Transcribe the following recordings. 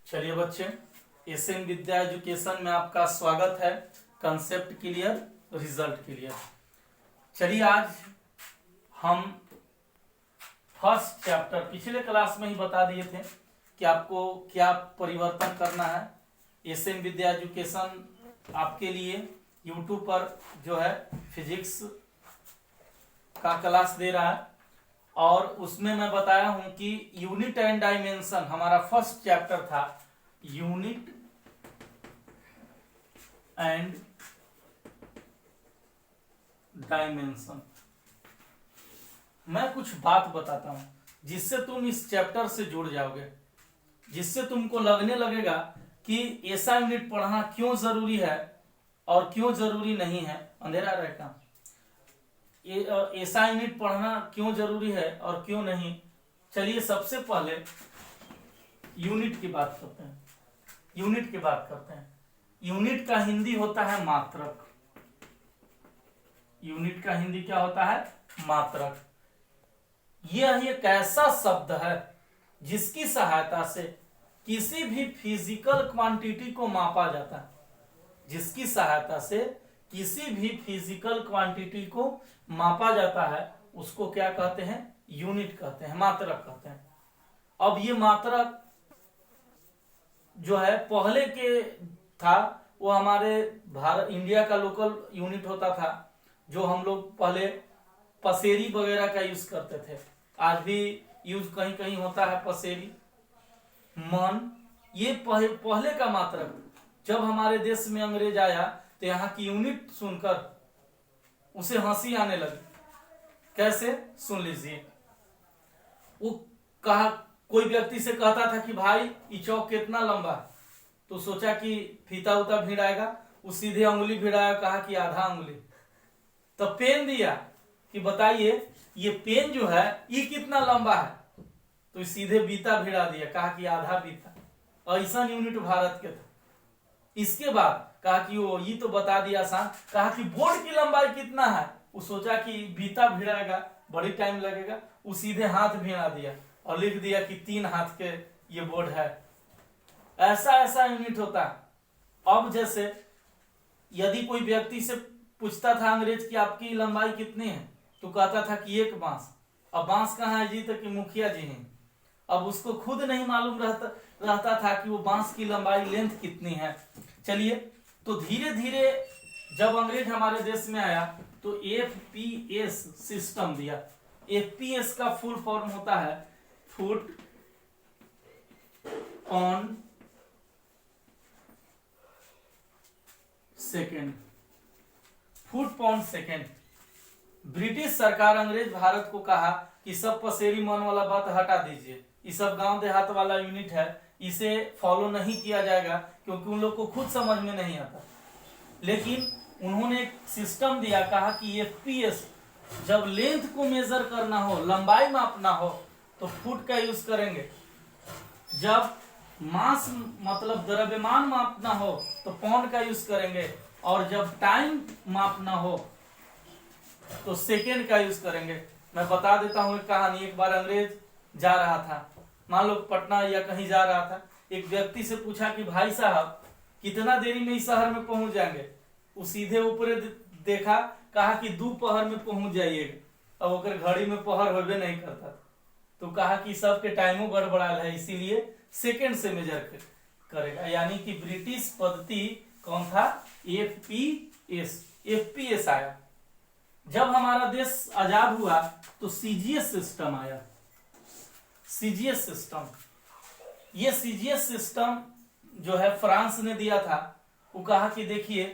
चलिए बच्चे, एसएम विद्या एजुकेशन में आपका स्वागत है। Concept clear, result clear. चलिए आज हम फर्स्ट चैप्टर पिछले क्लास में ही बता दिए थे कि आपको क्या परिवर्तन करना है। एसएम विद्या एजुकेशन आपके लिए यूट्यूब पर जो है फिजिक्स का क्लास दे रहा है और उसमें मैं बताया हूं कि यूनिट एंड डायमेंशन हमारा फर्स्ट चैप्टर था। Unit and dimension. मैं कुछ बात बताता हूं जिससे तुम इस चैप्टर से जुड़ जाओगे, जिससे तुमको लगने लगेगा कि ऐसा यूनिट पढ़ना क्यों जरूरी है और क्यों जरूरी नहीं है। अंधेरा रहेगा, ऐसा यूनिट पढ़ना क्यों जरूरी है और क्यों नहीं। चलिए सबसे पहले यूनिट की बात करते हैं। यूनिट का हिंदी होता है मात्रक। यूनिट का हिंदी क्या होता है? मात्रक। यह एक ऐसा शब्द है जिसकी सहायता से किसी भी फिजिकल क्वांटिटी को मापा जाता है। जिसकी सहायता से किसी भी फिजिकल क्वांटिटी को मापा जाता है उसको क्या कहते हैं? यूनिट कहते हैं, मात्रक कहते हैं। अब ये मात्रक जो है पहले के था वो हमारे भारत इंडिया का लोकल यूनिट होता था, जो हम लोग पहले पसेरी वगैरह का यूज करते थे। आज भी यूज कहीं कहीं होता है पसेरी, मन। ये पहले का मात्रक। जब हमारे देश में अंग्रेज आया तो यहाँ की यूनिट सुनकर उसे हंसी आने लगी। कैसे? सुन लीजिए। वो कहा, कोई व्यक्ति से कहता था कि भाई ये चौक कितना लंबा है, तो सोचा कि फीता उता भिड़ाएगा। वो सीधे अंगुली भिड़ाया, कहा कि आधा अंगुली। तो पेन दिया कि बताइए ये पेन जो है ये कितना लंबा है, तो सीधे बीता भिड़ा दिया, कहा कि आधा बीता। ऐसा यूनिट भारत के था। इसके बाद कहा कि वो ये तो बता दिया आसान, कहा कि बोर्ड की लंबाई कितना है। वो सोचा कि बीता भिड़ाएगा, बड़ी टाइम लगेगा। वो सीधे हाथ भिड़ा दिया और लिख दिया कि 3 हाथ के ये बोर्ड है। ऐसा यूनिट होता है। अब जैसे यदि कोई व्यक्ति से पूछता था अंग्रेज की आपकी लंबाई कितनी है, तो कहता था कि 1 बांस। अब बांस कहाँ है जी? तो कि मुखिया जी हैं। अब उसको खुद नहीं मालूम रहता था कि वो बांस की लंबाई लेंथ कितनी है। चलिए, तो धीरे धीरे जब अंग्रेज हमारे देश में आया तो FPS सिस्टम दिया। FPS का फुल फॉर्म होता है foot on second. Foot on second. British सरकार, अंग्रेज भारत को कहा कि सब पसेरी मन वाला बात हटा दीजिए, ये सब गांव देहात वाला यूनिट है, इसे फॉलो नहीं किया जाएगा क्योंकि उन लोग को खुद समझ में नहीं आता। लेकिन उन्होंने एक सिस्टम दिया, कहा कि FPS जब लेंथ को मेजर करना हो, लंबाई मापना हो, तो फुट का यूज करेंगे। जब मास मतलब द्रव्यमान मापना हो तो पाउंड का यूज करेंगे, और जब टाइम मापना हो तो सेकेंड का यूज करेंगे। मैं बता देता हूं एक कहानी। एक बार अंग्रेज जा रहा था, मान लो पटना या कहीं जा रहा था। एक व्यक्ति से पूछा कि भाई साहब कितना देरी में इस शहर में पहुंच जाएंगे। वो सीधे ऊपर देखा, कहा कि 2 पहर में पहुंच जाइएगा। अब ओकर घड़ी में पहर होबे नहीं करता, तो कहा कि सबके टाइमों गड़बड़ाल है, इसीलिए सेकेंड से मेजर करेगा। यानी कि ब्रिटिश पद्धति कौन था? FPS आया। जब हमारा देश आजाद हुआ तो CGS सिस्टम आया। CGS सिस्टम, ये CGS सिस्टम जो है फ्रांस ने दिया था। वो कहा कि देखिए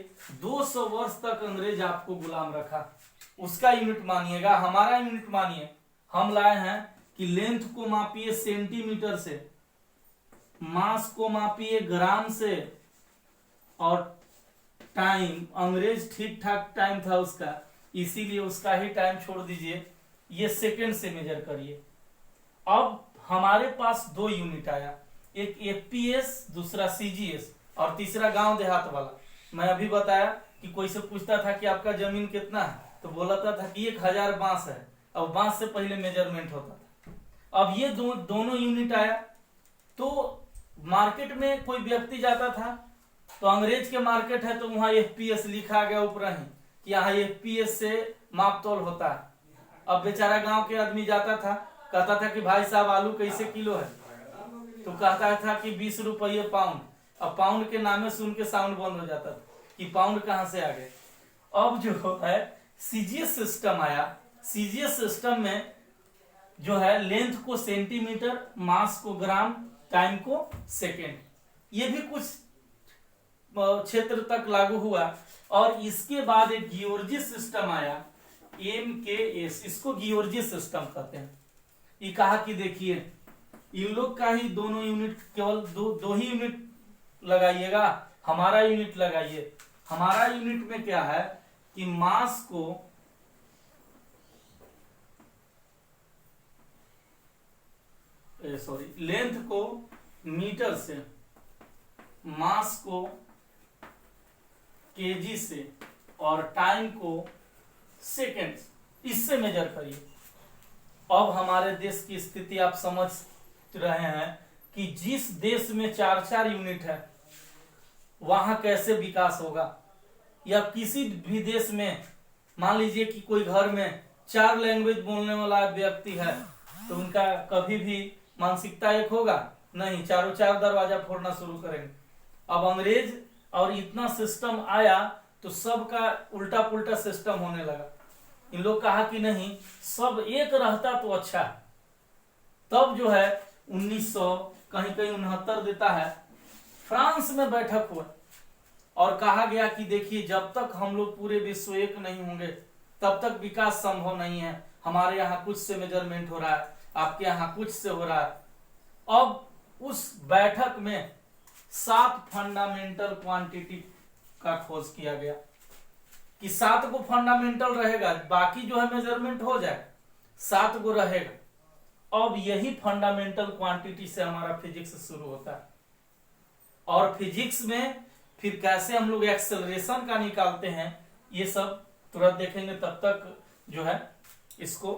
200 वर्ष तक अंग्रेज आपको गुलाम रखा, उसका यूनिट मानिएगा, हमारा यूनिट मानिए। हम लाए हैं कि लेंथ को मापिए सेंटीमीटर से, मास को मापिए ग्राम से, और टाइम, अंग्रेज ठीक ठाक टाइम था उसका, इसीलिए उसका ही टाइम छोड़ दीजिए, ये सेकेंड से मेजर करिए। अब हमारे पास 2 यूनिट आया, एक FPS, दूसरा CGS, और तीसरा गांव देहात वाला। मैं अभी बताया कि कोई से पूछता था कि आपका जमीन कितना है, तो बोलता था कि 1000 बांस है। अब बांस से पहले मेजरमेंट होता था। अब ये दोनों यूनिट आया तो मार्केट में कोई व्यक्ति जाता था तो अंग्रेज के मार्केट है तो वहां एफपीएस लिखा गया ऊपर ही कि यहाँ एफपीएस से माप तोल होता है। अब बेचारा गांव के आदमी जाता था, कहता था कि भाई साहब आलू कैसे किलो है, तो कहता था कि 20 रुपये पाउंड। अब पाउंड के नामे सुन के साउंड बंद हो जाता था कि पाउंड कहाँ से आ गए। अब जो है सीजीएस सिस्टम आया। सीजीएस सिस्टम में जो है लेंथ को सेंटीमीटर, मास को ग्राम, टाइम को सेकेंड, ये भी कुछ क्षेत्र तक लागू हुआ। और इसके बाद एक गियोर्जिस सिस्टम आया, MKS, इसको गियोर्जिस सिस्टम कहते हैं। ये कहा कि देखिए इन लोग का ही दोनों यूनिट, केवल दो ही यूनिट लगाइएगा, हमारा यूनिट लगाइए। हमारा यूनिट में क्या है कि मास को लेंथ को मीटर से, मास को केजी से और टाइम को सेकेंड, इससे मेजर करिए। अब हमारे देश की स्थिति आप समझ रहे हैं कि जिस देश में 4-4 यूनिट है वहां कैसे विकास होगा। या किसी भी देश में मान लीजिए कि कोई घर में 4 लैंग्वेज बोलने वाला व्यक्ति है तो उनका कभी भी मानसिकता एक होगा नहीं, चारों 4 दरवाजा फोड़ना शुरू करेंगे। अब अंग्रेज और इतना सिस्टम आया तो सबका उल्टा पुल्टा सिस्टम होने लगा। इन लोग कहा कि नहीं, सब एक रहता तो अच्छा है। तब जो है 1900 कहीं कहीं 69 देता है, फ्रांस में बैठक हुआ और कहा गया कि देखिए जब तक हम लोग पूरे विश्व एक नहीं होंगे तब तक विकास संभव नहीं है। हमारे यहाँ कुछ से मेजरमेंट हो रहा है, आपके यहाँ कुछ से हो रहा है। अब उस बैठक में 7 फंडामेंटल क्वांटिटी का खोज किया गया कि 7 को फंडामेंटल रहेगा, बाकी जो है मेजरमेंट हो जाए, 7 को रहेगा। अब यही फंडामेंटल क्वांटिटी से हमारा फिजिक्स शुरू होता है। और फिजिक्स में फिर कैसे हम लोग एक्सेलरेशन का निकालते हैं ये सब तुरंत देखेंगे। तब तक जो है इसको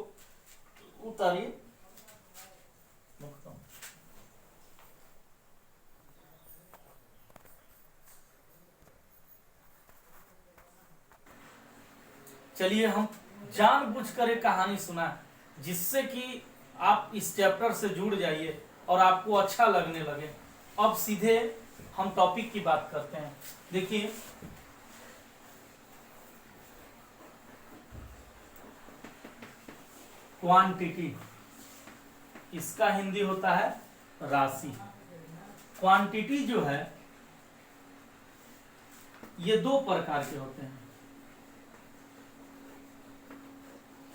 उतारिए। चलिए हम जानबूझकर एक कहानी सुना जिससे कि आप इस चैप्टर से जुड़ जाइए और आपको अच्छा लगने लगे। अब सीधे हम टॉपिक की बात करते हैं। देखिए क्वांटिटी, इसका हिंदी होता है राशि। क्वांटिटी जो है ये 2 प्रकार के होते हैं,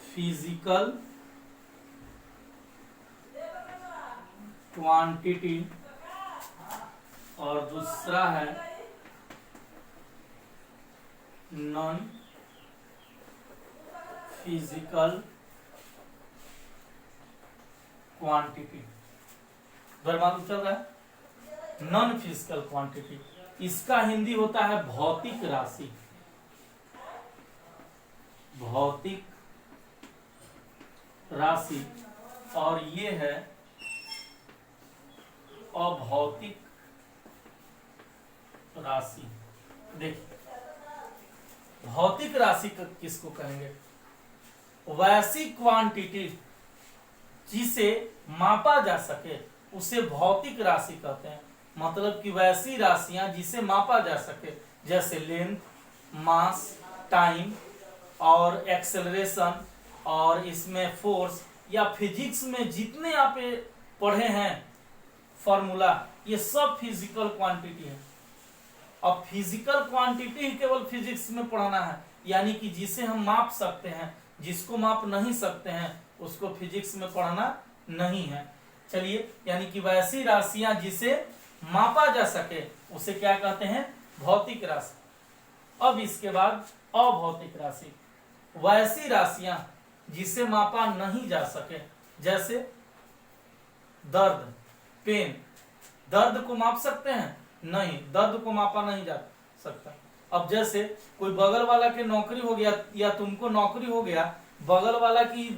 फिजिकल क्वांटिटी और दूसरा है नॉन फिजिकल क्वांटिटी। मालूम चल रहा है नॉन फिजिकल क्वांटिटी, इसका हिंदी होता है भौतिक राशि। भौतिक राशि और ये है अभौतिक राशि। देखिए भौतिक राशि किसको कहेंगे? वैसी क्वांटिटी जिसे मापा जा सके उसे भौतिक राशि कहते हैं। मतलब कि वैसी राशियां जिसे मापा जा सके, जैसे लेंथ, मास, टाइम और एक्सेलरेशन, और इसमें फोर्स, या फिजिक्स में जितने आप पढ़े हैं फॉर्मूला, ये सब फिजिकल क्वांटिटी है। अब फिजिकल क्वांटिटी ही केवल फिजिक्स में पढ़ना है, यानी कि जिसे हम माप सकते हैं, जिसको माप नहीं सकते हैं उसको फिजिक्स में पढ़ना नहीं है। चलिए, यानी कि वैसी राशियां जिसे मापा जा सके उसे क्या कहते हैं? भौतिक राशि। अब इसके बाद अभौतिक राशि, वैसी राशियां जिसे मापा नहीं जा सके, जैसे दर्द, पेन। दर्द को माप सकते हैं? नहीं, दर्द को मापा नहीं जा सकता। अब जैसे कोई बगल वाला के नौकरी हो गया या तुमको नौकरी हो गया, बगल वाला की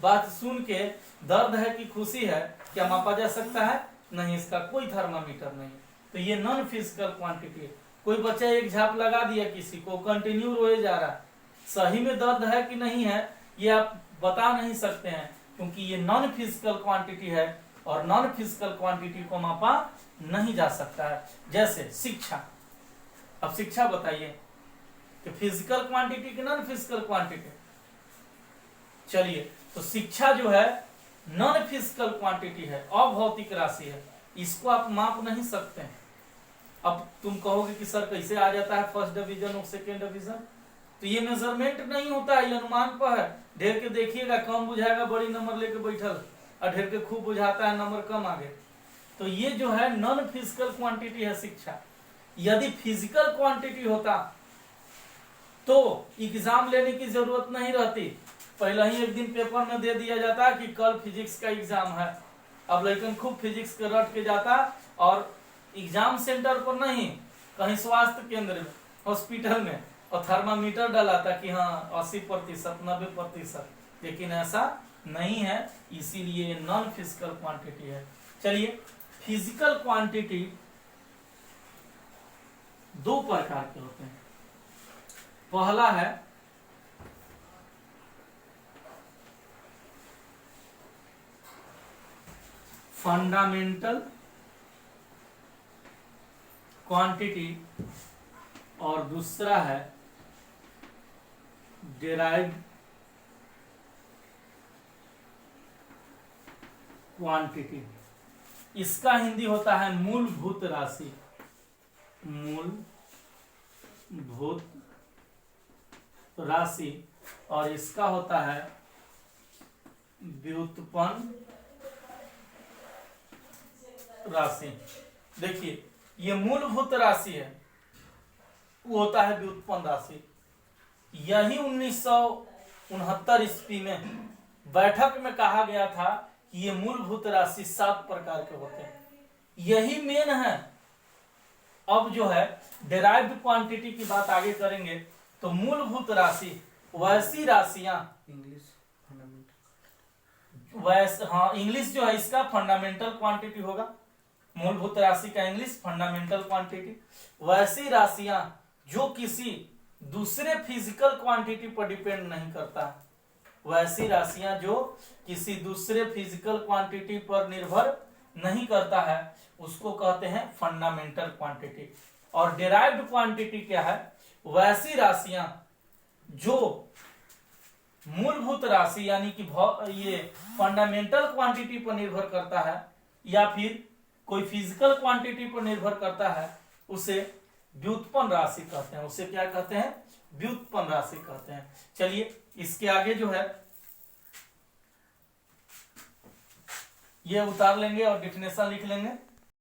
बात सुन के दर्द है कि खुशी है, क्या मापा जा सकता है? नहीं, इसका कोई थर्मामीटर नहीं। तो ये नॉन फिजिकल क्वांटिटी है। कोई बच्चा एक झाप लगा दिया किसी को, कंटिन्यू रोए जा रहा है, सही में दर्द है कि नहीं है ये आप बता नहीं सकते हैं, क्योंकि ये नॉन फिजिकल क्वांटिटी है और नॉन फिजिकल क्वांटिटी को मापा नहीं जा सकता है। जैसे शिक्षा, अब शिक्षा बताइए कि फिजिकल क्वांटिटी की नॉन फिजिकल क्वांटिटी। चलिए, तो शिक्षा जो है नॉन फिजिकल क्वांटिटी है, अभौतिक राशि है, इसको आप माप नहीं सकते हैं। अब तुम कहोगे कि सर कैसे आ जाता है फर्स्ट डिवीजन और सेकेंड डिवीजन, तो ये मेजरमेंट नहीं होता है, ये अनुमान पर है। ढेर के देखिएगा कम बुझाएगा, बड़ी नंबर लेके बैठल, और ढेर के खूब बुझाता है, नंबर कम आ गए। तो ये जो है नॉन फिजिकल क्वांटिटी है शिक्षा। यदि फिजिकल क्वांटिटी होता तो एग्जाम लेने की जरूरत नहीं रहती, पहले ही एक दिन पेपर में दे दिया जाता कि कल फिजिक्स का एग्जाम है। अब लेकिन खूब फिजिक्स के रट के जाता और एग्जाम सेंटर पर नहीं, कहीं स्वास्थ्य केंद्र में, हॉस्पिटल में, और थर्मामीटर डालाता कि हाँ 80%, 90%, लेकिन ऐसा नहीं है, इसीलिए नॉन फिजिकल क्वांटिटी है। चलिए, फिजिकल क्वांटिटी दो प्रकार के होते हैं। पहला है फंडामेंटल क्वांटिटी और दूसरा है डेराइव्ड क्वांटिटी। इसका हिंदी होता है मूलभूत राशि, मूलभूत राशि, और इसका होता है व्युत्पन्न राशि। देखिए, ये मूलभूत राशि है, वो होता है व्युत्पन्न राशि। यही 1969 ईस्वी में बैठक में कहा गया था कि ये मूलभूत राशि 7 प्रकार के होते हैं, यही मेन है। अब जो है डेराइव्ड क्वांटिटी की बात आगे करेंगे। तो मूलभूत राशि वैसी राशियां, हाँ इंग्लिश जो है इसका फंडामेंटल क्वांटिटी होगा, मूलभूत राशि का इंग्लिश फंडामेंटल क्वांटिटी। वैसी राशियां जो किसी दूसरे फिजिकल क्वांटिटी पर डिपेंड नहीं करता, वैसी राशियां जो किसी दूसरे फिजिकल क्वांटिटी पर निर्भर नहीं करता है, उसको कहते हैं फंडामेंटल क्वांटिटी। और डेराइव्ड क्वांटिटी क्या है? वैसी राशियां जो मूलभूत राशि यानी कि ये फंडामेंटल क्वांटिटी पर निर्भर करता है या फिर कोई फिजिकल क्वांटिटी पर निर्भर करता है, उसे व्युत्पन्न राशि कहते हैं। उसे क्या कहते हैं? व्युत्पन्न राशि कहते हैं। चलिए, इसके आगे जो है ये उतार लेंगे और डिफिनेशन लिख लेंगे।